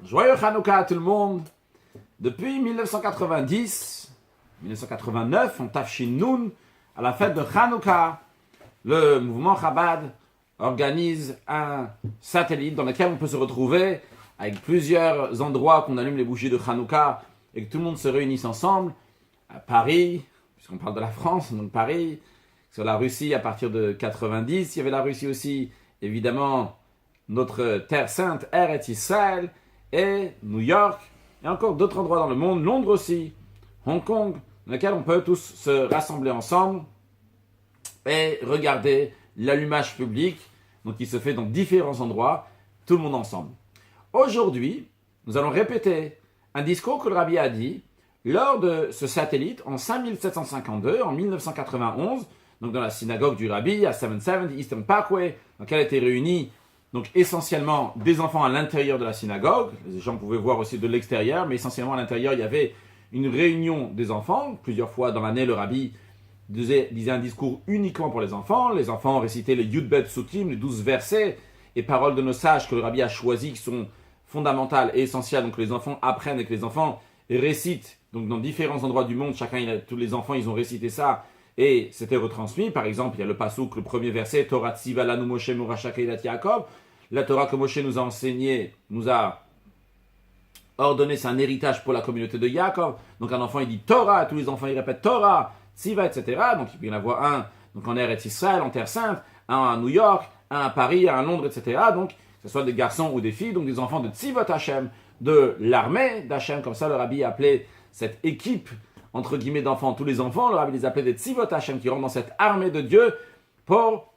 Joyeux Hanouka à tout le monde. Depuis 1989, on Tafshin Nun, à la fête de Hanouka, le mouvement Chabad organise un satellite dans lequel on peut se retrouver avec plusieurs endroits qu'on allume les bougies de Hanouka et que tout le monde se réunisse ensemble. À Paris, puisqu'on parle de la France, donc Paris, sur la Russie à partir de 90, il y avait la Russie aussi, évidemment, notre terre sainte, Eretz Israël, et New York, et encore d'autres endroits dans le monde, Londres aussi, Hong Kong, dans lesquels on peut tous se rassembler ensemble et regarder l'allumage public, donc qui se fait dans différents endroits, tout le monde ensemble. Aujourd'hui, nous allons répéter un discours que le Rabbi a dit lors de ce satellite en 5752, en 1991, donc dans la synagogue du Rabbi à 770 Eastern Parkway, dans laquelle étaient réunis donc essentiellement des enfants à l'intérieur de la synagogue. Les gens pouvaient voir aussi de l'extérieur, mais essentiellement à l'intérieur, il y avait une réunion des enfants. Plusieurs fois dans l'année, le Rabbi disait un discours uniquement pour les enfants. Les enfants récitaient les Yud-Bet Sukkim, les 12 versets et paroles de nos sages que le Rabbi a choisis, qui sont fondamentales et essentielles. Donc les enfants apprennent et que les enfants récitent. Donc dans différents endroits du monde, tous les enfants, ils ont récité ça. Et c'était retransmis. Par exemple, il y a le pasouk, le premier verset, Torah Tziva Lanu Moshe Morasha Keilat Yaakov. La Torah que Moshe nous a enseigné, nous a ordonné, c'est un héritage pour la communauté de Yaakov. Donc un enfant, il dit Torah, tous les enfants, ils répètent Torah, Tziva, etc. Donc il peut y en avoir un donc en Eretz Israël, en Terre Sainte, un à New York, un à Paris, un à Londres, etc. Donc, que ce soit des garçons ou des filles, donc des enfants de Tzivot Hashem, de l'armée d'Hashem, comme ça le Rabbi appelait cette équipe entre guillemets d'enfants, tous les enfants, le Rabbi les appelait des Tzivot Hashem, qui rentrent dans cette armée de Dieu pour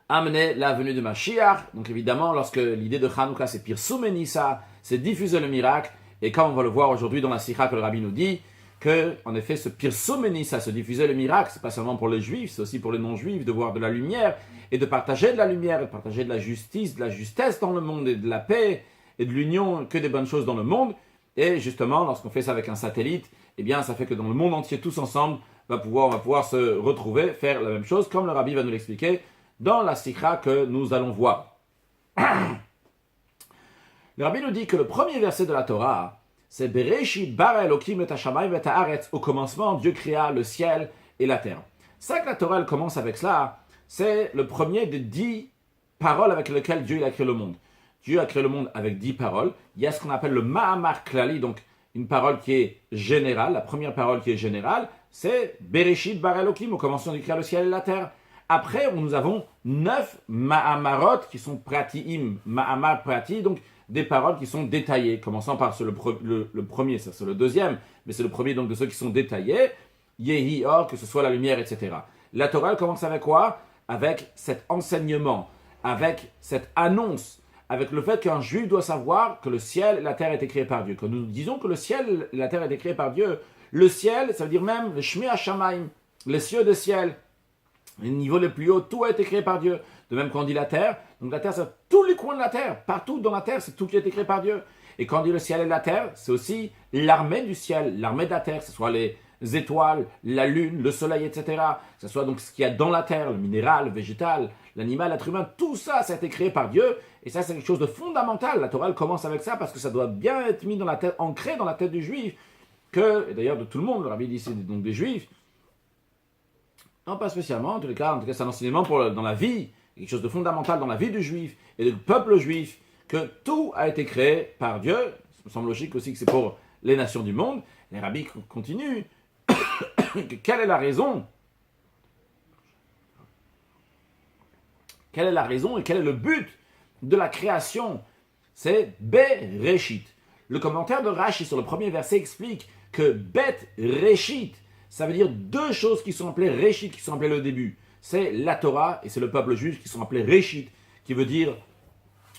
amener la venue de Mashiach. Donc évidemment, lorsque l'idée de Hanouka, c'est Pirsum Nissa, c'est diffuser le miracle, et comme on va le voir aujourd'hui dans la Sikha que le Rabbi nous dit, que en effet ce Pirsum Nissa, se diffuser le miracle, c'est pas seulement pour les juifs, c'est aussi pour les non-juifs, de voir de la lumière, et de partager de la lumière, et de partager de la justice, de la justesse dans le monde, et de la paix, et de l'union, que des bonnes choses dans le monde. Et justement, lorsqu'on fait ça avec un satellite, eh bien, ça fait que dans le monde entier, tous ensemble, on va pouvoir se retrouver, faire la même chose, comme le Rabbi va nous l'expliquer dans la sikha que nous allons voir. Le Rabbi nous dit que le premier verset de la Torah, c'est Bereshit bara Elokim et hashamayim et haaretz. Au commencement, Dieu créa le ciel et la terre. C'est ça que la Torah elle commence avec cela. C'est le premier des 10 paroles avec lesquelles Dieu il a créé le monde. Dieu a créé le monde avec 10 paroles. Il y a ce qu'on appelle le Ma'amar Klali, donc une parole qui est générale. La première parole qui est générale, c'est Bereshit bara Elokim. Au commencement, Dieu créa le ciel et la terre. Après, nous avons 9 Ma'amarot qui sont Pratiim, Ma'amar Prati, donc des paroles qui sont détaillées, commençant par le premier, ça c'est le deuxième, mais c'est le premier donc de ceux qui sont détaillés, Yehi Or, que ce soit la lumière, etc. La Torah elle commence avec quoi? Avec cet enseignement, avec cette annonce, avec le fait qu'un juif doit savoir que le ciel et la terre étaient créés par Dieu. Quand nous disons que le ciel et la terre étaient créés par Dieu, le ciel, ça veut dire même le Shmei HaShamayim, les cieux de ciel, les niveaux les plus hauts, tout a été créé par Dieu. De même qu'on dit la terre, donc la terre, c'est tous les coins de la terre, partout dans la terre, c'est tout qui a été créé par Dieu. Et quand on dit le ciel et la terre, c'est aussi l'armée du ciel, l'armée de la terre, que ce soit les étoiles, la lune, le soleil, etc. Que ce soit donc ce qu'il y a dans la terre, le minéral, le végétal, l'animal, l'être humain, tout ça, ça a été créé par Dieu. Et ça, c'est quelque chose de fondamental. La Torah, elle commence avec ça parce que ça doit bien être mis dans la tête, ancré dans la tête du juif, que, et d'ailleurs de tout le monde, le Rabbi dit ici, donc des juifs, non pas spécialement, en tout cas c'est un enseignement dans la vie, quelque chose de fondamental dans la vie du juif et du peuple juif, que tout a été créé par Dieu. Ça me semble logique aussi que c'est pour les nations du monde. Les rabbis continuent. Quelle est la raison? Quelle est la raison et quel est le but de la création? C'est Bereshit. Le commentaire de Rashi sur le premier verset explique que Bet Reshit, ça veut dire deux choses qui sont appelées Réchit, qui sont appelées le début. C'est la Torah et c'est le peuple juif qui sont appelés Réchit, qui veut dire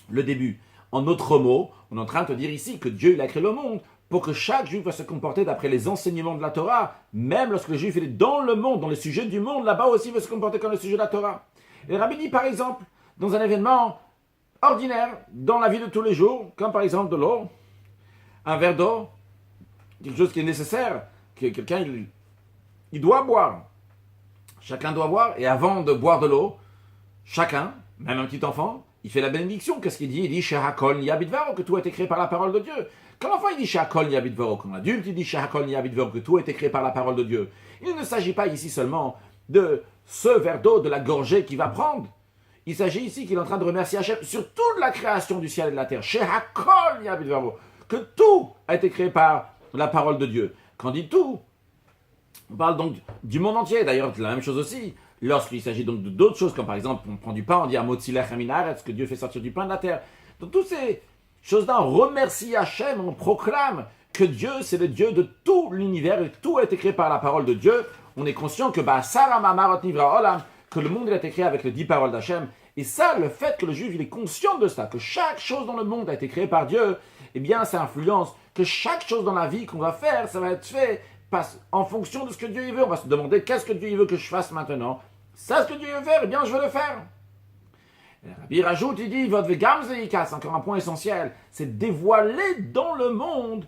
le début. En d'autres mots, on est en train de te dire ici que Dieu il a créé le monde pour que chaque juif va se comporter d'après les enseignements de la Torah, même lorsque le juif est dans le monde, dans les sujets du monde, là-bas aussi il va se comporter comme le sujet de la Torah. Et le Rabbi dit par exemple, dans un événement ordinaire, dans la vie de tous les jours, comme par exemple de l'eau, un verre d'eau, quelque chose qui est nécessaire, que quelqu'un il doit boire. Chacun doit boire. Et avant de boire de l'eau, chacun, même un petit enfant, il fait la bénédiction. Qu'est-ce qu'il dit? Il dit Shehakol Niya Bidvaro, que tout a été créé par la parole de Dieu. Quand l'enfant il dit Shehakol Niya Bidvaro, quand l'adulte il dit Shehakol Niya Bidvaro, que tout a été créé par la parole de Dieu, il ne s'agit pas ici seulement de ce verre d'eau, de la gorgée qu'il va prendre. Il s'agit ici qu'il est en train de remercier Hachem sur toute la création du ciel et de la terre. Shehakol Niya Bidvaro, que tout a été créé par la parole de Dieu. Quand on dit tout, on parle donc du monde entier. D'ailleurs, c'est la même chose aussi. Lorsqu'il s'agit donc d'autres choses, comme par exemple, on prend du pain, on dit Amotzilech Aminaretz, que Dieu fait sortir du pain de la terre. Donc toutes ces choses-là, on remercie Hachem, on proclame que Dieu, c'est le Dieu de tout l'univers, et tout a été créé par la parole de Dieu. On est conscient que que le monde a été créé avec les 10 paroles d'Hachem. Et ça, le fait que le juif il est conscient de ça, que chaque chose dans le monde a été créée par Dieu, eh bien, ça influence que chaque chose dans la vie qu'on va faire, ça va être fait en fonction de ce que Dieu veut. On va se demander qu'est-ce que Dieu veut que je fasse maintenant. Ça, ce que Dieu veut faire, eh bien, je vais le faire. Et Rabbi rajoute, il dit, votre vegamzeika, c'est encore un point essentiel, c'est dévoiler dans le monde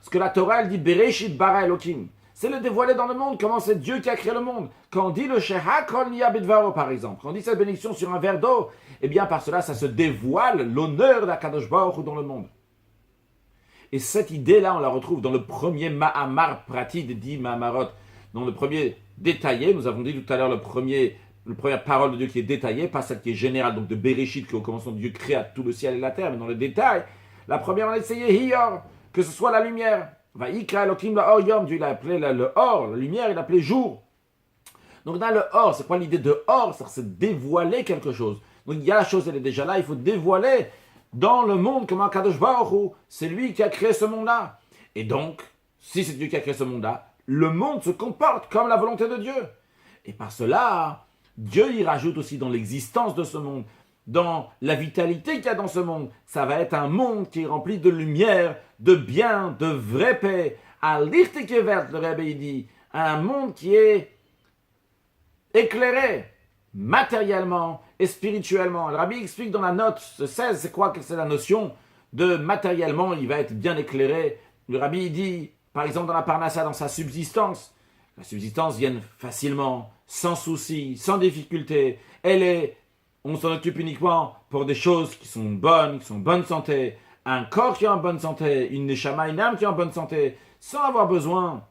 ce que la Torah, elle dit, Bereshit bara Elokim. C'est le dévoiler dans le monde, comment c'est Dieu qui a créé le monde. Quand on dit le Shehakol Niya Bidvaro, par exemple, quand on dit cette bénédiction sur un verre d'eau, eh bien, par cela, ça se dévoile l'honneur d'Akadosh Baruch Hu dans le monde. Et cette idée-là, on la retrouve dans le premier Mahamar Prati des 10 Mahamarot. Dans le premier détaillé, nous avons dit tout à l'heure la première parole de Dieu qui est détaillée, pas celle qui est générale, donc de Bereshit, qui au commencement de Dieu créa tout le ciel et la terre, mais dans le détail, la première on a essayé Hiyor, que ce soit la lumière. Vaïkra Elokim la Or Yom, Dieu il a appelé le Or, la lumière, il a appelé jour. Donc dans le Or, c'est quoi l'idée de Or? C'est dévoiler quelque chose. Donc il y a la chose, elle est déjà là, il faut dévoiler dans le monde comme un Kadosh Baruch Hu, c'est lui qui a créé ce monde-là. Et donc, si c'est Dieu qui a créé ce monde-là, le monde se comporte comme la volonté de Dieu. Et par cela, Dieu y rajoute aussi dans l'existence de ce monde, dans la vitalité qu'il y a dans ce monde. Ça va être un monde qui est rempli de lumière, de bien, de vraie paix. À l'Irtekevert, le Rebbe dit, un monde qui est éclairé matériellement et spirituellement. Le Rabbi explique dans la note 16, c'est quoi que c'est la notion de matériellement, il va être bien éclairé. Le Rabbi dit, par exemple dans la Parnassa, dans sa subsistance, la subsistance vient facilement, sans souci, sans difficulté. On s'en occupe uniquement pour des choses qui sont bonnes, qui sont en bonne santé, un corps qui est en bonne santé, une neshama, une âme qui est en bonne santé, sans avoir besoin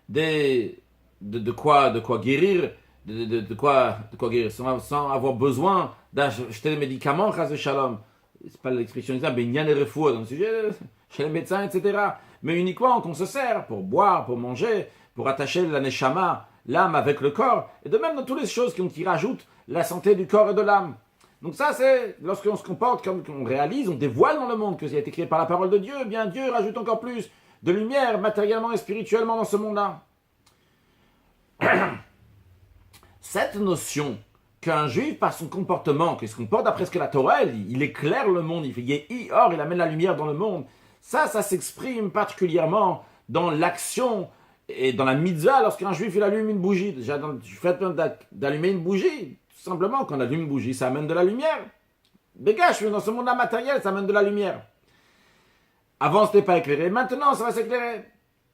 de quoi guérir, de quoi guérir, sans avoir besoin d'acheter des médicaments, chas shalom. C'est pas l'expression exacte, mais il y a des refoues dans le sujet, chez les médecins, etc. Mais uniquement qu'on se sert pour boire, pour manger, pour attacher la neshama, l'âme avec le corps, et de même dans toutes les choses qui rajoutent la santé du corps et de l'âme. Donc ça, c'est lorsqu'on se comporte comme on réalise, on dévoile dans le monde que ça a été créé par la parole de Dieu, eh bien Dieu rajoute encore plus de lumière matériellement et spirituellement dans ce monde-là. Cette notion qu'un juif, par son comportement, qu'il se comporte d'après ce que la Torah dit, il éclaire le monde, il fait or, il amène la lumière dans le monde, ça s'exprime particulièrement dans l'action et dans la mitzvah, lorsqu'un juif il allume une bougie. Déjà, du fait d'allumer une bougie, tout simplement, quand on allume une bougie, ça amène de la lumière. Dégage, dans ce monde-là matériel, ça amène de la lumière. Avant, ce n'était pas éclairé, maintenant, ça va s'éclairer.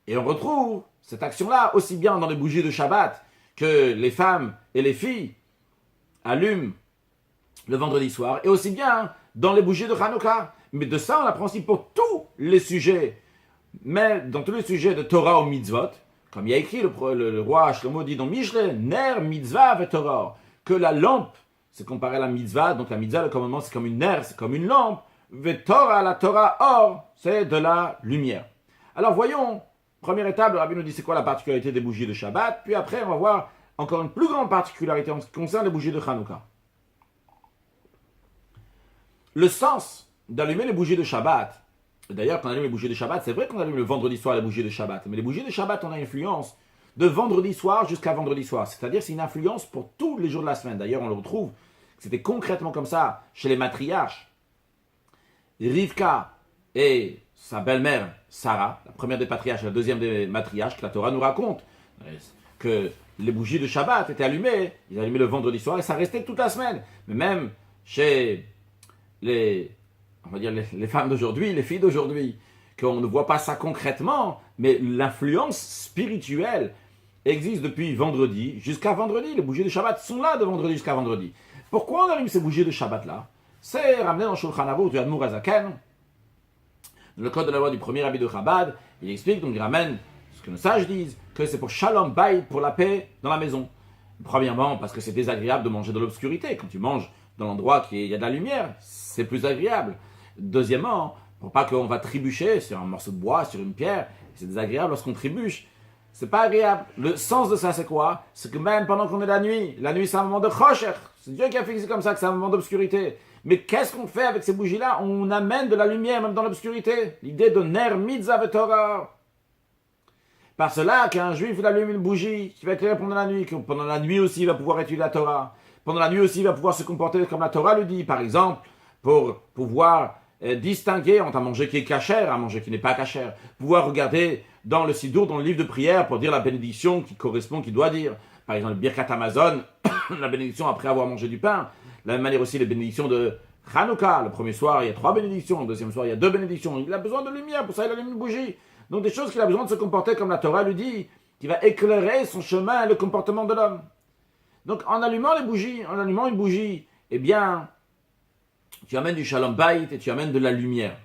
Et on retrouve cette action-là aussi bien dans les bougies de Shabbat que les femmes et les filles allument le vendredi soir, et aussi bien dans les bougies de Hanouka. Mais de ça, on apprend aussi pour tous les sujets. Mais dans tous les sujets de Torah ou mitzvot, comme il y a écrit, le roi Shlomo dit dans Mishle, Ner mitzvah ve Torah, que la lampe, c'est comparé à la mitzvah, donc la mitzvah, le commandement, c'est comme une ner, c'est comme une lampe, ve Torah, la Torah, or, c'est de la lumière. Alors voyons, première étape, le Rabbi nous dit c'est quoi la particularité des bougies de Shabbat, puis après on va voir encore une plus grande particularité en ce qui concerne les bougies de Hanouka. Le sens d'allumer les bougies de Shabbat, d'ailleurs, quand on allume les bougies de Shabbat, c'est vrai qu'on allume le vendredi soir les bougies de Shabbat. Mais les bougies de Shabbat ont une influence de vendredi soir jusqu'à vendredi soir. C'est-à-dire c'est une influence pour tous les jours de la semaine. D'ailleurs, on le retrouve, c'était concrètement comme ça chez les matriarches. Rivka et sa belle-mère, Sarah, la première des patriarches et la deuxième des matriarches, que la Torah nous raconte, que les bougies de Shabbat étaient allumées, ils allumaient le vendredi soir et ça restait toute la semaine. Mais même chez les femmes d'aujourd'hui, les filles d'aujourd'hui, qu'on ne voit pas ça concrètement, mais l'influence spirituelle existe depuis vendredi jusqu'à vendredi. Les bougies de Shabbat sont là de vendredi jusqu'à vendredi. Pourquoi on allume ces bougies de Shabbat-là? C'est ramené dans Shulchan Aruch du Admour Hazaken, le code de la loi du premier rabbi de Chabad. Il explique, donc il ramène ce que nos sages disent, que c'est pour Shalom Bayit, pour la paix dans la maison. Premièrement, parce que c'est désagréable de manger dans l'obscurité. Quand tu manges dans l'endroit où il y a de la lumière, c'est plus agréable. Deuxièmement, pour pas qu'on va trébucher sur un morceau de bois, sur une pierre, c'est désagréable lorsqu'on trébuche. C'est pas agréable. Le sens de ça, c'est quoi? C'est que même pendant qu'on est la nuit c'est un moment de chosher. C'est Dieu qui a fixé comme ça que c'est un moment d'obscurité. Mais qu'est-ce qu'on fait avec ces bougies-là? On amène de la lumière même dans l'obscurité. L'idée de ner mitzvah vetorah. Par cela qu'un juif il allume une bougie qui va éclairer pendant la nuit, que pendant la nuit aussi il va pouvoir étudier la Torah. Pendant la nuit aussi il va pouvoir se comporter comme la Torah le dit. Par exemple, pour pouvoir distinguer entre un manger qui est cachère et un manger qui n'est pas cachère. Pouvoir regarder dans le Sidour, dans le livre de prière, pour dire la bénédiction qui correspond, qui doit dire. Par exemple, le Birkat Hamazon, la bénédiction après avoir mangé du pain. De la même manière aussi les bénédictions de Hanouka. Le premier soir, il y a 3 bénédictions. Le deuxième soir, il y a 2 bénédictions. Il a besoin de lumière, pour ça il allume une bougie. Donc des choses qu'il a besoin de se comporter comme la Torah lui dit, qui va éclairer son chemin et le comportement de l'homme. Donc en allumant les bougies, en allumant une bougie, eh bien, tu amènes du Shalom Bayit et tu amènes de la lumière.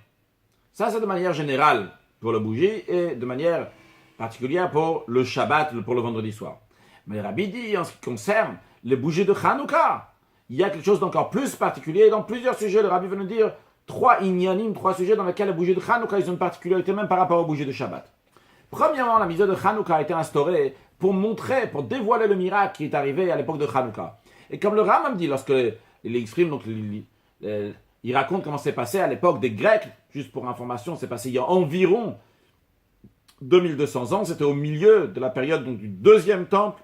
Ça, c'est de manière générale pour la bougie et de manière particulière pour le Shabbat, pour le vendredi soir. Mais Rabbi dit, en ce qui concerne les bougies de Hanouka, il y a quelque chose d'encore plus particulier. Dans plusieurs sujets, le Rabbi veut nous dire 3 inyanim, 3 sujets dans lesquels les bougies de Hanouka, ils ont une particularité même par rapport aux bougies de Shabbat. Premièrement, la mitzvah de Hanouka a été instaurée pour montrer, pour dévoiler le miracle qui est arrivé à l'époque de Hanouka. Et comme le Rambam dit, lorsque il exprime, donc il raconte comment c'est passé à l'époque des Grecs, juste pour information, c'est passé il y a environ 2200 ans, c'était au milieu de la période donc, du deuxième temple,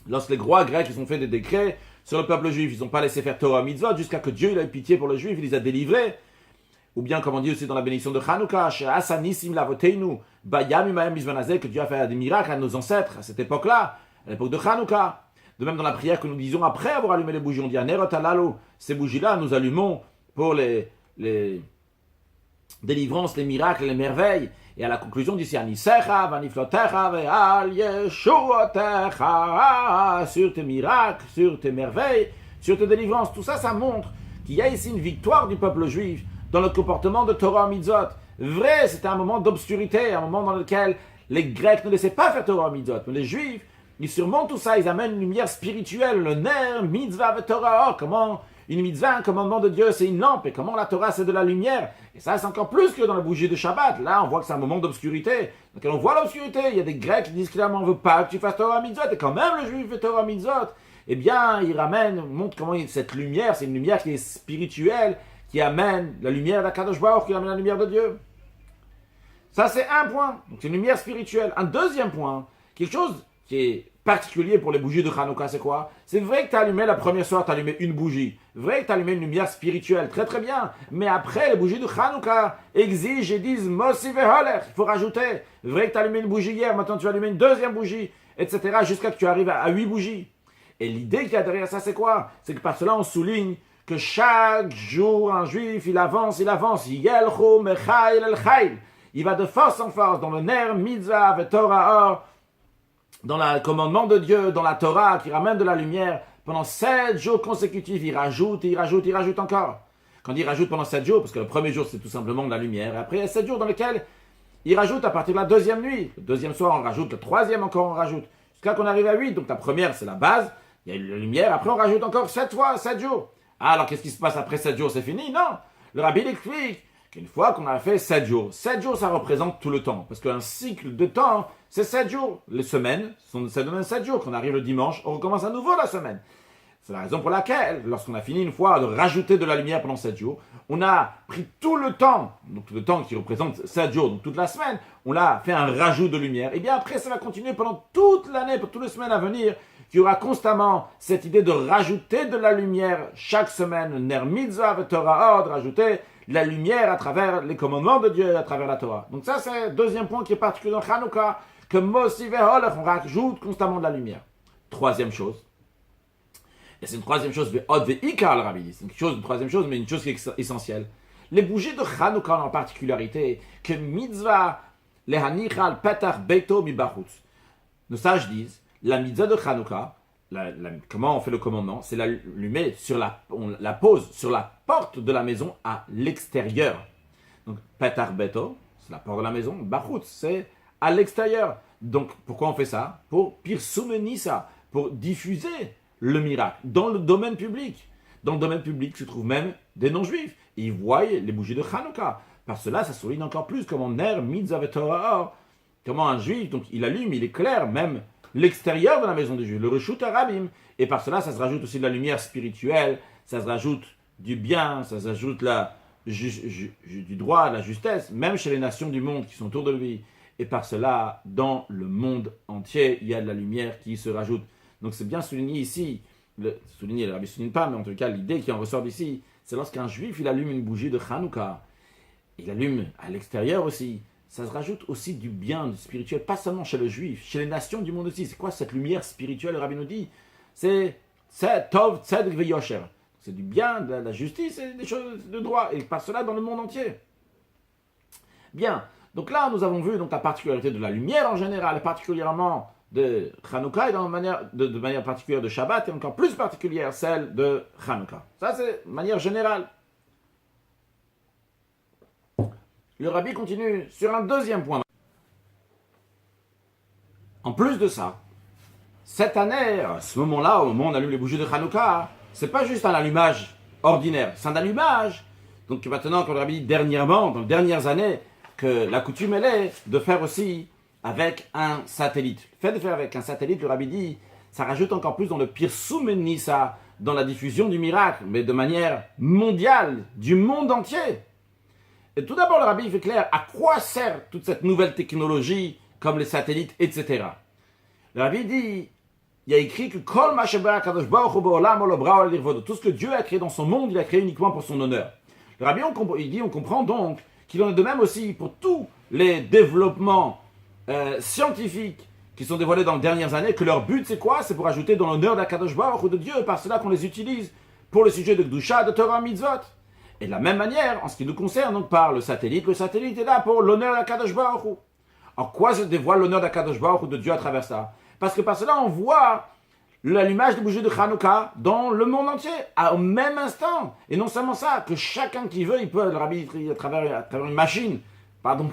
lorsque les rois grecs ils ont fait des décrets sur le peuple juif, ils n'ont pas laissé faire Torah Mitzvot jusqu'à que Dieu il a eu pitié pour le juif, il les a délivrés. Ou bien, comme on dit aussi dans la bénédiction de Hanouka, que Dieu a fait des miracles à nos ancêtres à cette époque-là, à l'époque de Hanouka. De même dans la prière que nous disons après avoir allumé les bougies, on dit ces bougies-là, nous allumons pour les délivrances, les miracles, les merveilles. Et à la conclusion, d'ici Anisecha, Vaniflotecha, Ve'al Yeshuotecha, sur tes miracles, sur tes merveilles, sur tes délivrances. Tout ça, ça montre qu'il y a ici une victoire du peuple juif dans le comportement de Torah Mitzvot. Vrai, c'était un moment d'obscurité, un moment dans lequel les Grecs ne laissaient pas faire Torah Mitzvot. Mais les Juifs, ils surmontent tout ça, ils amènent une lumière spirituelle, le ner, mitzvah, Torah. Comment une mitzvah, un commandement de Dieu, c'est une lampe, et comment la Torah, c'est de la lumière. Et ça, c'est encore plus que dans la bougie de Shabbat. Là, on voit que c'est un moment d'obscurité. Donc, quand on voit l'obscurité, il y a des Grecs qui disent clairement, on ne veut pas que tu fasses Torah Mitzvot, et quand même le Juif fait Torah Mitzvot. Eh bien, il ramène, montre comment cette lumière, c'est une lumière qui est spirituelle, qui amène la lumière d'Akadosh Baruch, qui amène la lumière de Dieu. Ça, c'est un point. Donc, c'est une lumière spirituelle. Un deuxième point, quelque chose qui est particulier pour les bougies de Hanouka, c'est quoi? C'est vrai que tu as allumé la première soir, tu as allumé une bougie. Vrai que tu as allumé une lumière spirituelle, très très bien. Mais après, les bougies de Hanouka exigent et disent Mossi ve'holer, il faut rajouter. Vrai que tu as allumé une bougie hier, maintenant tu vas allumer une deuxième bougie, etc. jusqu'à que tu arrives à 8 bougies. Et l'idée qu'il y a derrière ça, c'est quoi? C'est que par cela, on souligne que chaque jour, un juif, il avance. Yelchu mechail el chayil. Il va de force en force dans le ner, mitzvah, ve'torah or, dans le commandement de Dieu, dans la Torah, qui ramène de la lumière, pendant 7 jours consécutifs, il rajoute encore. Quand il rajoute pendant 7 jours, parce que le premier jour, c'est tout simplement de la lumière, et après, il y a 7 jours dans lesquels il rajoute à partir de la deuxième nuit. Le deuxième soir, on rajoute, le troisième encore, on rajoute, jusqu'à qu'on arrive à 8. Donc la première, c'est la base, il y a la lumière, après on rajoute encore 7 fois, 7 jours. Ah, alors qu'est-ce qui se passe après 7 jours, c'est fini? Non, le rabbi explique qu'une fois qu'on a fait 7 jours, ça représente tout le temps, parce qu'un cycle de temps, c'est 7 jours. Les semaines sont 7 jours. Quand on arrive le dimanche, on recommence à nouveau la semaine. C'est la raison pour laquelle, lorsqu'on a fini une fois de rajouter de la lumière pendant 7 jours, on a pris tout le temps, donc tout le temps qui représente 7 jours, donc toute la semaine, on a fait un rajout de lumière. Et bien après, ça va continuer pendant toute l'année, pour toutes les semaines à venir, qu'il y aura constamment cette idée de rajouter de la lumière chaque semaine, ner mitzvah, Torah, de rajouter la lumière à travers les commandements de Dieu, à travers la Torah. Donc ça, c'est le deuxième point qui est particulier dans Hanouka, que Mossi ve'holech, on rajoute constamment de la lumière. Troisième chose, et c'est une troisième chose, ve'od ve'ikar, le rabbi dit, c'est une troisième chose, mais une chose qui est essentielle. Les bougies de Hanouka ont en particularité que mitzvah lehanicha al petach beito mi bachutz. Nos sages disent, la mitzvah de Hanouka, comment on fait le commandement? C'est l'allumer on la pose sur la porte de la maison à l'extérieur. Donc, petar beto, c'est la porte de la maison. Bachut, c'est à l'extérieur. Donc, pourquoi on fait ça? Pour pirsoumenissa, pour diffuser le miracle dans le domaine public. Dans le domaine public se trouvent même des non-juifs. Ils voient les bougies de Hanouka. Par cela, ça souligne encore plus comment ner mitzvah Torah, comment un juif, donc il allume, il éclaire même l'extérieur de la maison des juifs, le reshut arabim. Et par cela, ça se rajoute aussi de la lumière spirituelle, ça se rajoute du bien, ça se rajoute du droit, de la justesse, même chez les nations du monde qui sont autour de lui. Et par cela, dans le monde entier, il y a de la lumière qui se rajoute. Donc c'est bien souligné ici, le rabbi ne souligne pas, mais en tout cas l'idée qui en ressort d'ici, c'est lorsqu'un juif il allume une bougie de Hanouka, il allume à l'extérieur aussi, ça se rajoute aussi du bien, du spirituel, pas seulement chez le juif, chez les nations du monde aussi. C'est quoi cette lumière spirituelle, le rabbi nous dit? C'est Tov, Tzedek Veyosher. C'est du bien, de la justice et des choses de droit, et par cela dans le monde entier. Bien, donc là nous avons vu donc, la particularité de la lumière en général, et particulièrement de Hanouka, et de manière particulière de Shabbat, et encore plus particulière celle de Hanouka. Ça c'est de manière générale. Le rabbi continue sur un deuxième point. En plus de ça, cette année, à ce moment-là, au moment où on allume les bougies de Hanouka, c'est pas juste un allumage ordinaire, c'est un allumage. Donc maintenant, comme le rabbi dit dernièrement, dans les dernières années, que la coutume elle est de faire aussi avec un satellite. Le fait de faire avec un satellite, le rabbi dit, ça rajoute encore plus dans le pirsoumenissa, dans la diffusion du miracle, mais de manière mondiale, du monde entier. Et tout d'abord, le rabbi fait clair à quoi sert toute cette nouvelle technologie, comme les satellites, etc. Le rabbi dit, il y a écrit que tout ce que Dieu a créé dans son monde, il a créé uniquement pour son honneur. Le rabbi, on comprend donc qu'il en est de même aussi pour tous les développements scientifiques qui sont dévoilés dans les dernières années, que leur but c'est quoi? C'est pour ajouter dans l'honneur d'Akadosh Baruch Hu de Dieu, par cela qu'on les utilise pour le sujet de Gdusha, de Torah Mitzvot. Et de la même manière, en ce qui nous concerne, donc par le satellite est là pour l'honneur d'Akadosh Baruch Hu. En quoi se dévoile l'honneur d'Akadosh Baruch Hu de Dieu à travers ça? Parce que par cela, on voit l'allumage des bougies de Hanouka dans le monde entier, au même instant. Et non seulement ça, que chacun qui veut, il peut, le rabbi, à travers une machine, pas donc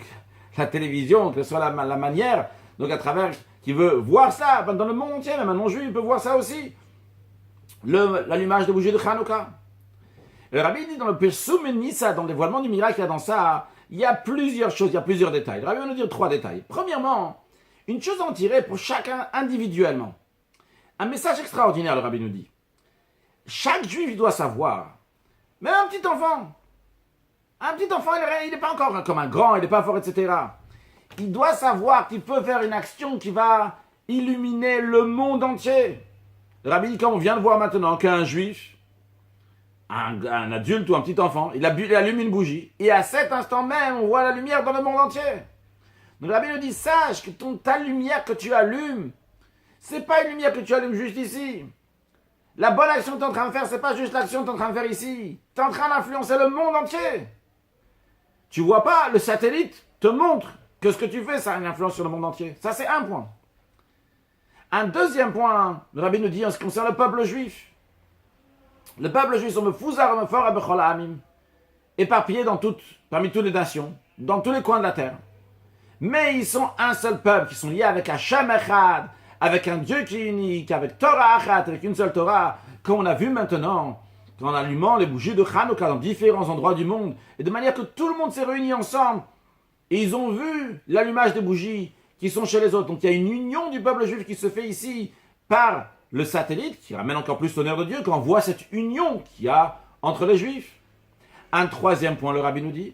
la télévision, que ce soit la manière, donc à travers, qui veut voir ça, dans le monde entier, même un non-juif, il peut voir ça aussi. L'allumage des bougies de Hanouka. Le rabbi dit dans le Pirsoumenissa, dans le dévoilement du miracle, il y a dans ça, il y a plusieurs choses, il y a plusieurs détails. Le rabbi va nous dire 3 détails. Premièrement, une chose à en tirer pour chacun individuellement. Un message extraordinaire, le rabbi nous dit. Chaque juif doit savoir, même un petit enfant, il n'est pas encore comme un grand, il n'est pas fort, etc. Il doit savoir qu'il peut faire une action qui va illuminer le monde entier. Le rabbi dit, comme on vient de voir maintenant, qu'un juif, un adulte ou un petit enfant, il allume une bougie, et à cet instant même, on voit la lumière dans le monde entier. Donc le rabbi nous dit, sache que ta lumière que tu allumes, c'est pas une lumière que tu allumes juste ici. La bonne action que tu es en train de faire, c'est pas juste l'action que tu es en train de faire ici. Tu es en train d'influencer le monde entier. Tu vois pas, le satellite te montre que ce que tu fais, ça a une influence sur le monde entier. Ça, c'est un point. Un deuxième point, le rabbi nous dit en ce qui concerne le peuple juif. Le peuple juif sont éparpillés parmi toutes les nations, dans tous les coins de la terre. Mais ils sont un seul peuple, qui sont liés avec Hashem Echad, avec un Dieu qui est unique, avec Torah Achat, avec une seule Torah, comme on a vu maintenant, en allumant les bougies de Hanouka dans différents endroits du monde, et de manière que tout le monde s'est réuni ensemble, et ils ont vu l'allumage des bougies qui sont chez les autres. Donc il y a une union du peuple juif qui se fait ici par le satellite, qui ramène encore plus l'honneur de Dieu, quand on voit cette union qu'il y a entre les juifs. Un troisième point, le rabbi nous dit,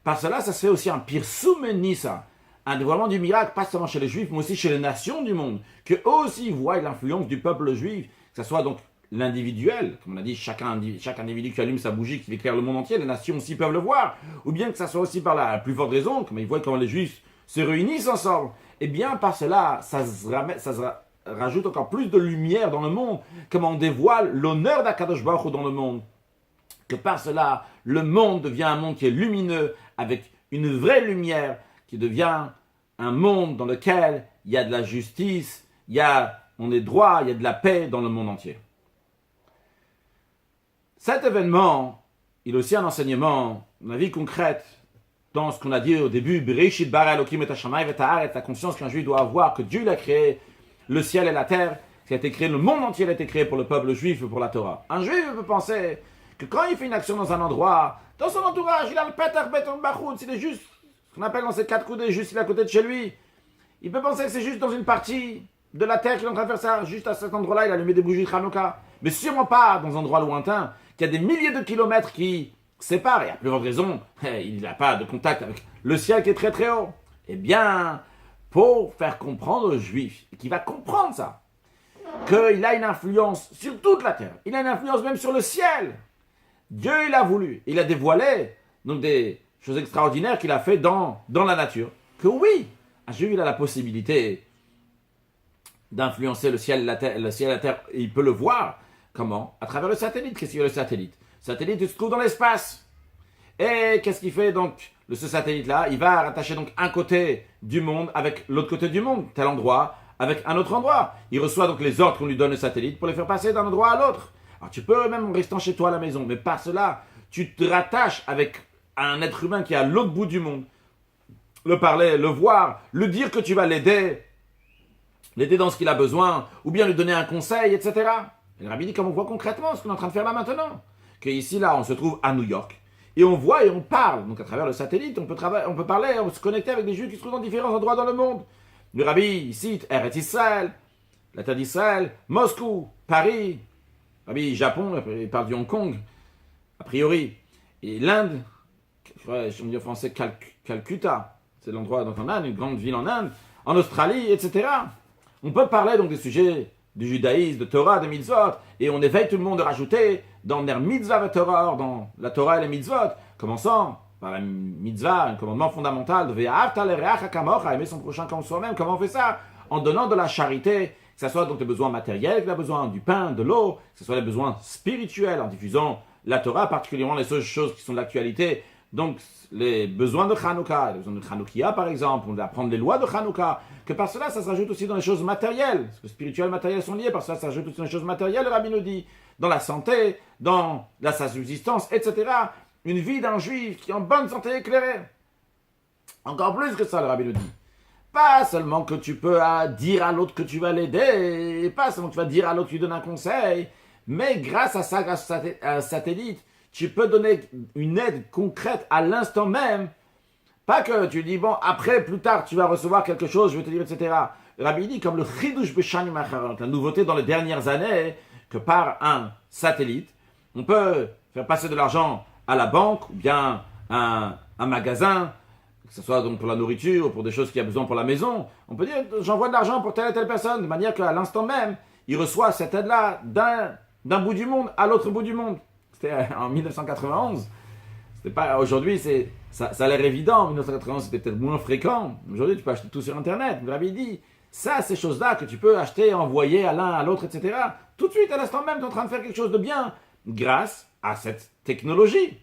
par cela, ça se fait aussi un pirsoumenissa, un dévoilement du miracle, pas seulement chez les juifs, mais aussi chez les nations du monde, que eux aussi voient l'influence du peuple juif, que ce soit donc l'individuel, comme on a dit, chaque individu qui allume sa bougie, qui éclaire le monde entier, les nations aussi peuvent le voir, ou bien que ça soit aussi par la plus forte raison, comme ils voient comment les juifs se réunissent ensemble, et bien par cela, ça rajoute encore plus de lumière dans le monde, comme on dévoile l'honneur d'Akadosh Baruch Hu dans le monde, que par cela, le monde devient un monde qui est lumineux, avec une vraie lumière, qui devient un monde dans lequel il y a de la justice, on est droit, il y a de la paix dans le monde entier. Cet événement, il a aussi un enseignement dans la vie concrète, dans ce qu'on a dit au début, Bereshit bara Elokim et hashamayim et haaretz, la conscience qu'un juif doit avoir que Dieu l'a créé, le ciel et la terre, qui a été créé, le monde entier a été créé pour le peuple juif et pour la Torah. Un juif peut penser que quand il fait une action dans un endroit, dans son entourage, il a le Petach Beton Bachout, il est juste, ce qu'on appelle dans ces 4 coudées, juste il est à côté de chez lui. Il peut penser que c'est juste dans une partie de la terre qu'il est en train de faire ça, juste à cet endroit-là, il a allumé des bougies de Hanouka. Mais sûrement pas dans un endroit lointain, qu'il y a des milliers de kilomètres qui séparent, et à plus forte raison, il n'a pas de contact avec le ciel qui est très très haut. Eh bien, pour faire comprendre aux juifs, et qui va comprendre ça, qu'il a une influence sur toute la terre, il a une influence même sur le ciel. Dieu, il a voulu, il a dévoilé donc des choses extraordinaires qu'il a fait dans la nature. Que oui, un juif, il a la possibilité d'influencer le ciel et la terre, et il peut le voir. Comment? À travers le satellite. Qu'est-ce qu'il y a le satellite? Le satellite, il se trouve dans l'espace. Et qu'est-ce qu'il fait donc, ce satellite-là? Il va rattacher donc un côté du monde avec l'autre côté du monde, tel endroit, avec un autre endroit. Il reçoit donc les ordres qu'on lui donne le satellite pour les faire passer d'un endroit à l'autre. Alors tu peux même en restant chez toi à la maison, mais par cela, tu te rattaches avec un être humain qui est à l'autre bout du monde. Le parler, le voir, le dire que tu vas l'aider dans ce qu'il a besoin, ou bien lui donner un conseil, etc. Et le rabbi dit, comme on voit concrètement ce qu'on est en train de faire là maintenant, qu'ici, là, on se trouve à New York, et on voit et on parle. Donc à travers le satellite, on peut parler, on peut se connecter avec des juifs qui se trouvent dans différents endroits dans le monde. Le rabbi cite Eretz Israël, la terre d'Israël, Moscou, Paris, le rabbi Japon, il parle du Hong Kong, a priori, et l'Inde, je me dis en français Calcutta, c'est l'endroit donc en Inde, une grande ville en Inde, en Australie, etc. On peut parler donc des sujets du judaïsme, de Torah, de mitzvot, et on éveille tout le monde de rajouter dans der mitzvah et Torah, dans la Torah et les mitzvot, commençant par la mitzvah, un commandement fondamental de ve'ahavta l'ereacha kamocha, aimer son prochain comme soi-même. Comment on fait ça? En donnant de la charité, que ce soit donc les besoins matériels, qu'il a besoin du pain, de l'eau, que ce soit les besoins spirituels, en diffusant la Torah, particulièrement les choses qui sont de l'actualité, donc les besoins de Hanouka, les besoins de Hanoukia par exemple, on doit apprendre les lois de Hanouka, que par cela, ça s'ajoute aussi dans les choses matérielles, parce que spirituel et matériel sont liés, par cela, ça s'ajoute aussi dans les choses matérielles, le rabbi nous dit, dans la santé, dans sa subsistance, etc. Une vie d'un juif qui est en bonne santé éclairée. Encore plus que ça, le rabbi nous dit. Pas seulement que tu peux dire à l'autre que tu vas l'aider, pas seulement que tu vas dire à l'autre que tu donnes un conseil, mais grâce à ça, grâce à un satellite, tu peux donner une aide concrète à l'instant même. Pas que tu dis, bon, après, plus tard, tu vas recevoir quelque chose, je vais te dire, etc. Le rabbi dit, comme le chidush b'shanim acharot, la nouveauté dans les dernières années, que par un satellite, on peut faire passer de l'argent à la banque, ou bien à un magasin, que ce soit donc pour la nourriture, ou pour des choses qu'il y a besoin pour la maison. On peut dire, j'envoie de l'argent pour telle et telle personne, de manière qu'à l'instant même, il reçoit cette aide-là d'un bout du monde à l'autre bout du monde. C'était en 1991. C'était pas, aujourd'hui, ça a l'air évident. En 1991, c'était peut-être moins fréquent. Aujourd'hui, tu peux acheter tout sur Internet. Le rabbi dit, ça, ces choses-là que tu peux acheter, envoyer à l'un, à l'autre, etc. Tout de suite, à l'instant même, tu es en train de faire quelque chose de bien grâce à cette technologie.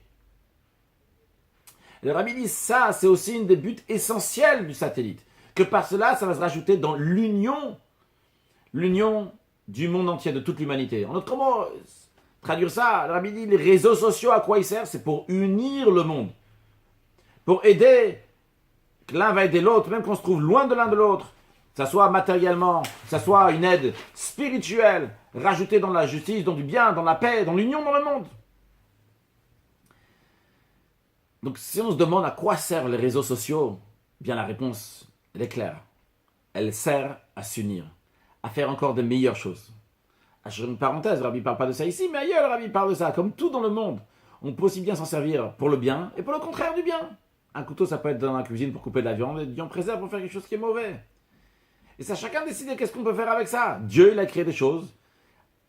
Le rabbi dit, ça, c'est aussi une des buts essentiels du satellite. Que par cela, ça va se rajouter dans l'union du monde entier, de toute l'humanité. En autre mot, traduire ça, le rabbi dit, les réseaux sociaux, à quoi ils servent? C'est pour unir le monde. Pour aider, que l'un va aider l'autre, même qu'on se trouve loin de l'un de l'autre, que ça soit matériellement, que ça soit une aide spirituelle, rajoutée dans la justice, dans du bien, dans la paix, dans l'union dans le monde. Donc si on se demande à quoi servent les réseaux sociaux, eh bien la réponse, elle est claire. Elle sert à s'unir, à faire encore de meilleures choses. Je fais une parenthèse, le rabbi ne parle pas de ça ici, mais ailleurs le rabbi parle de ça. Comme tout dans le monde, on peut aussi bien s'en servir pour le bien et pour le contraire du bien. Un couteau, ça peut être dans la cuisine pour couper de la viande, et Dieu en préserve pour faire quelque chose qui est mauvais. Et ça, chacun décide qu'est-ce qu'on peut faire avec ça. Dieu, il a créé des choses,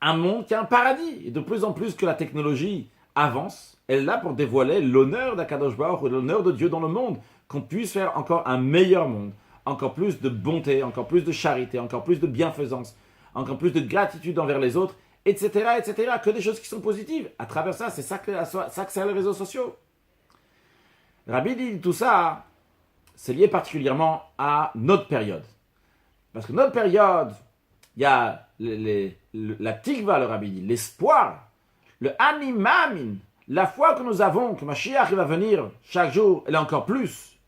un monde qui est un paradis. Et de plus en plus que la technologie avance, elle est là pour dévoiler l'honneur d'Akadosh Baruch Hu, l'honneur de Dieu dans le monde, qu'on puisse faire encore un meilleur monde, encore plus de bonté, encore plus de charité, encore plus de bienfaisance, encore plus de gratitude envers les autres, etc., etc., que des choses qui sont positives. À travers ça, c'est ça que servent les réseaux sociaux. Rabbi dit tout ça, c'est lié particulièrement à notre période. Parce que notre période, il y a la tikva, le Rabbi dit, l'espoir, le animamin, la foi que nous avons, que Mashiach va venir chaque jour, elle est encore plus.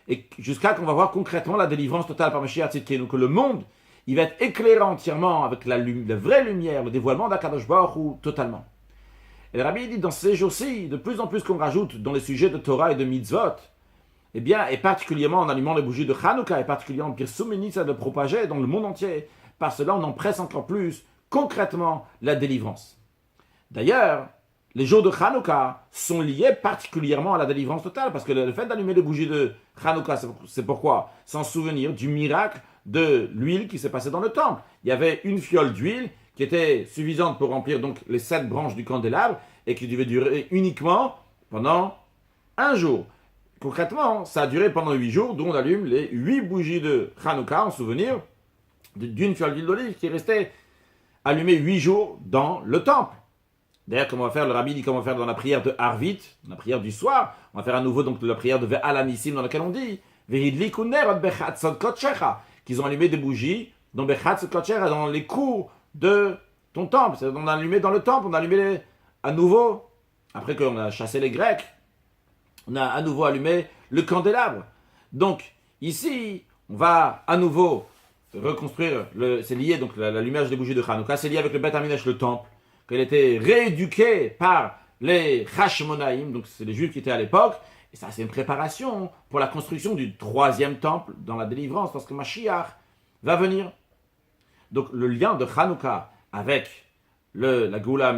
Et jusqu'à qu'on va voir concrètement la délivrance totale par Mashiach Tzidkenu, que le monde, il va être éclairé entièrement avec la vraie lumière, le dévoilement d'Akadosh Baruch Hu totalement. Et le Rabbi dit, dans ces jours-ci, de plus en plus qu'on rajoute dans les sujets de Torah et de mitzvot, eh bien, et particulièrement en allumant les bougies de Hanouka, et particulièrement Pirsum Nitza de propager dans le monde entier, par cela on en presse encore plus concrètement la délivrance. D'ailleurs, les jours de Hanouka sont liés particulièrement à la délivrance totale, parce que le fait d'allumer les bougies de Hanouka, c'est pourquoi? S'en souvenir du miracle de l'huile qui s'est passée dans le temple. Il y avait une fiole d'huile qui était suffisante pour remplir donc les 7 branches du candélabre et qui devait durer uniquement pendant un jour. Concrètement, ça a duré pendant 8 jours, d'où on allume les 8 bougies de Hanouka en souvenir d'une fiole d'huile d'olive qui est restée allumée 8 jours dans le temple. D'ailleurs, comment on va faire, le Rabbi dit comment on va faire dans la prière de Harvit, dans la prière du soir. On va faire à nouveau donc la prière de Ve'alanissim dans laquelle on dit qu'ils ont allumé des bougies dans dans les cours de ton temple. C'est-à-dire on a allumé dans le temple, on a allumé à nouveau, après qu'on a chassé les Grecs, on a à nouveau allumé le candélabre. Donc, ici, on va à nouveau reconstruire, c'est lié donc l'allumage des bougies de Hanouka, c'est lié avec le Beth Aminesh, le temple, qu'elle était rééduquée par les Hashmonaïm, donc c'est les Juifs qui étaient à l'époque, et ça c'est une préparation pour la construction du 3e temple dans la délivrance, parce que Mashiach va venir. Donc le lien de Hanouka avec la Géoula,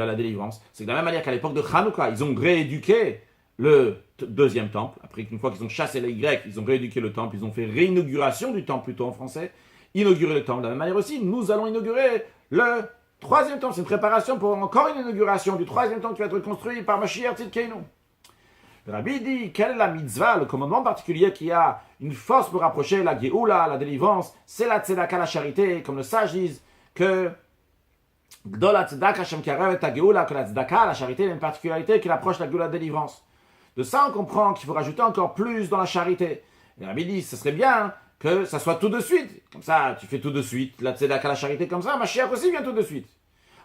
la délivrance, c'est que de la même manière qu'à l'époque de Hanouka, ils ont rééduqué le 2e temple, après qu'une fois qu'ils ont chassé les Grecs, ils ont rééduqué le temple, ils ont fait réinauguration du temple plutôt en français, inaugurer le temple. De la même manière aussi, nous allons inaugurer le 3e temple, c'est une préparation pour encore une inauguration du 3e temple qui va être construit par Mashiach Tzidkenu. Le Rabbi dit, quelle est la mitzvah, le commandement particulier qui a une force pour rapprocher la Géoula, la délivrance, c'est la tzedaka, la charité, comme le sage disent que dans la tzedaka, Hashem karev et Géoula, que la tzedaka, la charité, a une particularité qui rapproche la Géoula, la délivrance. De ça, on comprend qu'il faut rajouter encore plus dans la charité. Le Rabbi dit, ce serait bien que ça soit tout de suite. Comme ça, tu fais tout de suite la tzedaka, la charité, comme ça, Mashiach aussi vient tout de suite.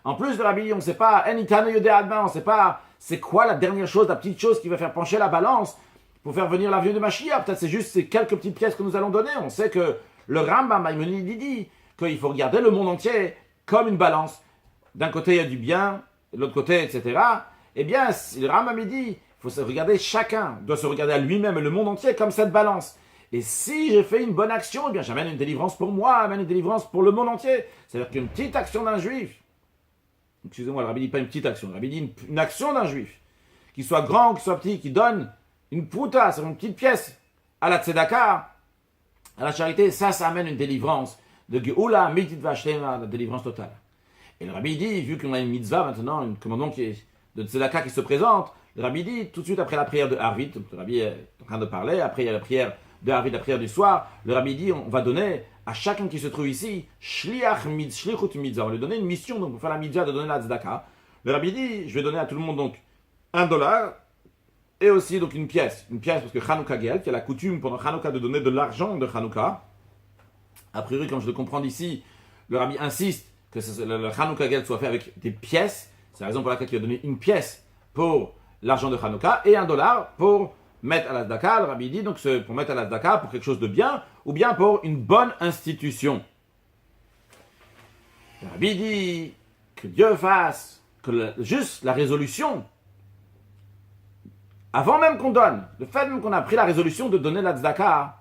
En plus de Rabbi, on ne sait pas, on ne sait pas c'est quoi la dernière chose, la petite chose qui va faire pencher la balance pour faire venir la venue de Mashiach. Peut-être c'est juste ces quelques petites pièces que nous allons donner. On sait que le Rambam Maïmonide dit qu'il faut regarder le monde entier comme une balance. D'un côté, il y a du bien, de l'autre côté, etc. Eh bien, le Rambam dit, il faut se regarder chacun, doit se regarder à lui-même et le monde entier comme cette balance. Et si j'ai fait une bonne action, eh bien j'amène une délivrance pour moi, j'amène une délivrance pour le monde entier. C'est-à-dire qu'une petite action d'un juif, excusez-moi, le Rabbi dit pas une petite action, le Rabbi dit une action d'un juif, qu'il soit grand ou qu'il soit petit, qui donne une prouta, c'est une petite pièce, à la tzedaka, à la charité, ça amène une délivrance de Geoula, Mitit Vashlema, la délivrance totale. Et le Rabbi dit, vu qu'on a une mitzvah maintenant, un commandement de tzedaka qui se présente, le Rabbi dit, tout de suite après la prière de Harvit, le Rabbi est en train de parler, après il y a la prière de Harvit, la prière du soir, le Rabbi dit, on va donner à chacun qui se trouve ici, shlichut mitzvah, on va lui donner une mission donc, pour faire la mitzvah de donner la tzedaka. Le Rabbi dit, je vais donner à tout le monde donc $1 et aussi donc une pièce parce que Chanukah Gel, qui a la coutume pendant Chanukah de donner de l'argent de Chanukah. A priori, comme je le comprends d'ici, le Rabbi insiste que le Chanukah Gel soit fait avec des pièces. C'est la raison pour laquelle il a donné une pièce pour l'argent de Chanukah et $1 pour mettre à la tzedaka. Le Rabbi dit donc pour mettre à la tzedaka pour quelque chose de bien ou bien pour une bonne institution. Le Rabbi dit que Dieu fasse que juste la résolution, avant même qu'on donne, le fait même qu'on a pris la résolution de donner la tzedaka,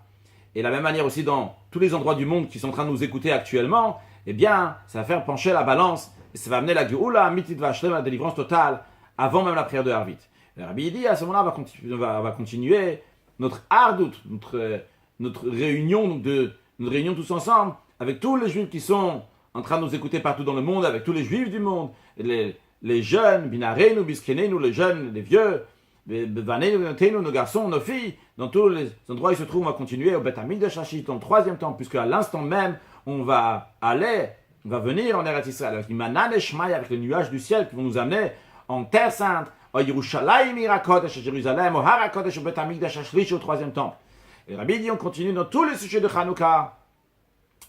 et de la même manière aussi dans tous les endroits du monde qui sont en train de nous écouter actuellement, eh bien, ça va faire pencher la balance et ça va amener la Géoula, Mitit Vashlem, la délivrance totale, avant même la prière de Harvit. Le Rabbi dit, à ce moment-là, on va continuer notre Ardout, notre réunion, notre réunion tous ensemble, avec tous les Juifs qui sont en train de nous écouter partout dans le monde, avec tous les Juifs du monde, les jeunes, Binarenu, Biskenenu, les jeunes, les vieux, nos garçons, nos filles, dans tous les endroits où ils se trouvent, on va continuer au Beth Amikdash Hashit, dans le 3e temps, puisque à l'instant même, on va venir en Eretz Israël, avec Imanan et Shmai, avec les nuages du ciel qui vont nous amener en Terre Sainte, au Yerushalayim, Irakodesh, à Jérusalem, au Harakodesh, au Beth Amikdash Hashlish, au 3e temple. Et Rabbi dit, on continue dans tous les sujets de Chanukah,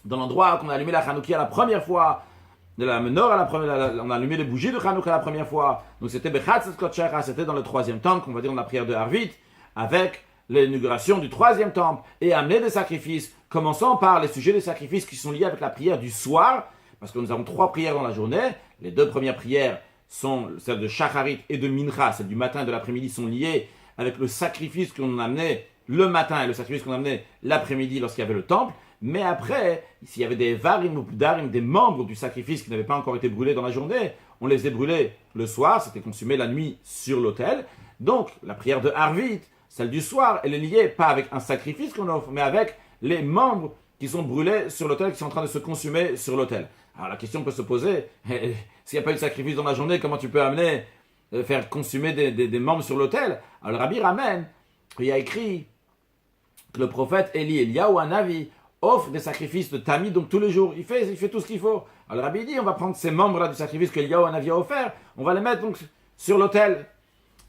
dans l'endroit qu'on a allumé la Hanoukia la première fois, de la menorah, on a allumé les bougies de Hanouka la première fois. Donc c'était Bechatzot Kodesh, c'était dans le troisième temple, qu'on va dire dans la prière de Harvit, avec l'inauguration du troisième temple, et amener des sacrifices, commençant par les sujets des sacrifices qui sont liés avec la prière du soir, parce que nous avons 3 prières dans la journée. Les 2 premières prières sont celles de Shacharit et de Mincha, celles du matin et de l'après-midi sont liées avec le sacrifice qu'on amenait le matin et le sacrifice qu'on amenait l'après-midi lorsqu'il y avait le temple. Mais après, s'il y avait des varim ou darim, des membres du sacrifice qui n'avaient pas encore été brûlés dans la journée, on les faisait brûler le soir, c'était consumé la nuit sur l'autel. Donc, la prière de Harvit, celle du soir, elle est liée pas avec un sacrifice qu'on offre, mais avec les membres qui sont brûlés sur l'autel, qui sont en train de se consumer sur l'autel. Alors la question peut se poser, s'il n'y a pas eu de sacrifice dans la journée, comment tu peux amener, faire consumer des membres sur l'autel? Alors le Rabbi ramène, il y a écrit que le prophète Eliyahu Hanavi offre des sacrifices de tamis, donc tous les jours, il fait tout ce qu'il faut. Alors le Rabbi dit, on va prendre ces membres-là du sacrifice que Eliyahu Hanavi a offert, on va les mettre donc sur l'autel.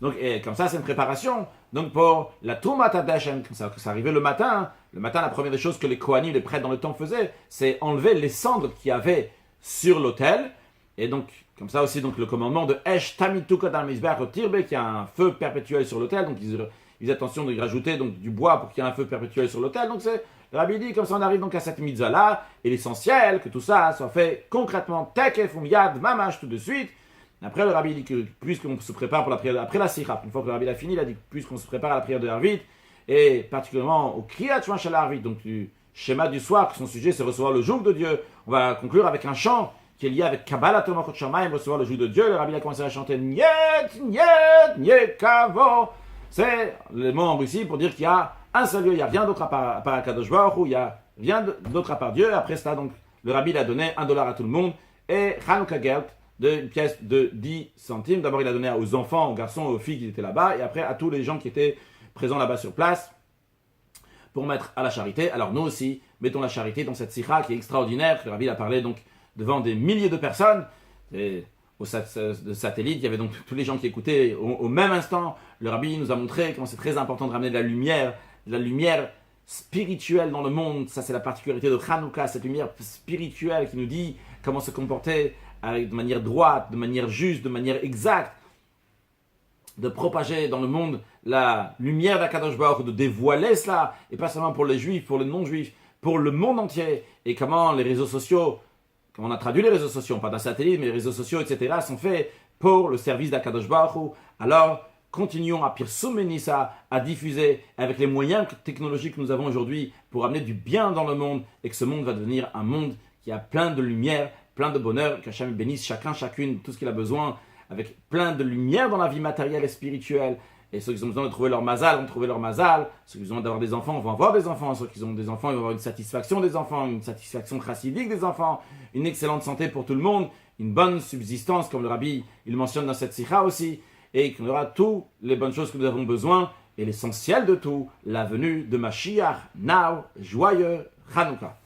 Donc, et comme ça, c'est une préparation. Donc, pour la Tumat Hadashem, ça arrivait le matin, la première des choses que les Kohanim, les prêtres dans le temple faisaient, c'est enlever les cendres qu'il y avait sur l'autel. Et donc, comme ça aussi, donc, le commandement de Esh Tamitu Kadam Mizbeach Tirbe, qui a un feu perpétuel sur l'autel. Donc, ils faisaient attention de rajouter donc, du bois pour qu'il y ait un feu perpétuel sur l'autel. Donc, le Rabbi dit, comme ça, on arrive donc à cette mitzvah-là. Et l'essentiel, que tout ça soit fait concrètement, tekef, yad, mamash, tout de suite. Après, le Rabbi dit que puisqu'on se prépare pour la prière, après la Sikha, une fois que le Rabbi a fini, il a dit que puisqu'on se prépare à la prière de Harvit, et particulièrement au Kriyat Shema Shel Harvit, donc du schéma du soir, que son sujet c'est recevoir le joug de Dieu, on va conclure avec un chant qui est lié avec Kabbalat Tomachot Shamayim, recevoir le joug de Dieu. Le Rabbi a commencé à chanter Niet, Niet, Niet Kavo. C'est le mot en Russie pour dire qu'il y a un seul Dieu, il n'y a rien d'autre à part Akadosh Baruch Hu, il n'y a rien d'autre à part Dieu. Après ça, donc, le Rabbi il a donné $1 à tout le monde, et Chanukah Geld, une pièce de 10 centimes. D'abord, il a donné aux enfants, aux garçons, aux filles qui étaient là-bas, et après à tous les gens qui étaient présents là-bas sur place pour mettre à la charité. Alors nous aussi, mettons la charité dans cette sikha qui est extraordinaire. Le Rabbi a parlé donc devant des milliers de personnes, et au satellite, il y avait donc tous les gens qui écoutaient au même instant. Le Rabbi nous a montré comment c'est très important de ramener de la lumière spirituelle dans le monde. Ça, c'est la particularité de Hanouka, cette lumière spirituelle qui nous dit comment se comporter de manière droite, de manière juste, de manière exacte, de propager dans le monde la lumière d'Akadosh Baruch Hu, de dévoiler cela, et pas seulement pour les juifs, pour les non-juifs, pour le monde entier. Et comment les réseaux sociaux, comment on a traduit les réseaux sociaux, pas d'un satellite, mais les réseaux sociaux, etc., sont faits pour le service d'Akadosh Baruch Hu. Alors, continuons à pirsoumer ça, à diffuser avec les moyens technologiques que nous avons aujourd'hui pour amener du bien dans le monde, et que ce monde va devenir un monde qui a plein de lumière, plein de bonheur, qu'Hachem bénisse chacun, chacune, tout ce qu'il a besoin, avec plein de lumière dans la vie matérielle et spirituelle. Et ceux qui ont besoin de trouver leur mazal vont trouver leur mazal. Ceux qui ont besoin d'avoir des enfants vont avoir des enfants. Ceux qui ont des enfants, ils vont avoir une satisfaction des enfants, une satisfaction chassidique des enfants, une excellente santé pour tout le monde, une bonne subsistance, comme le Rabbi il mentionne dans cette sikha aussi, et qu'on aura toutes les bonnes choses que nous avons besoin, et l'essentiel de tout, la venue de Mashiach, now, joyeux Hanouka.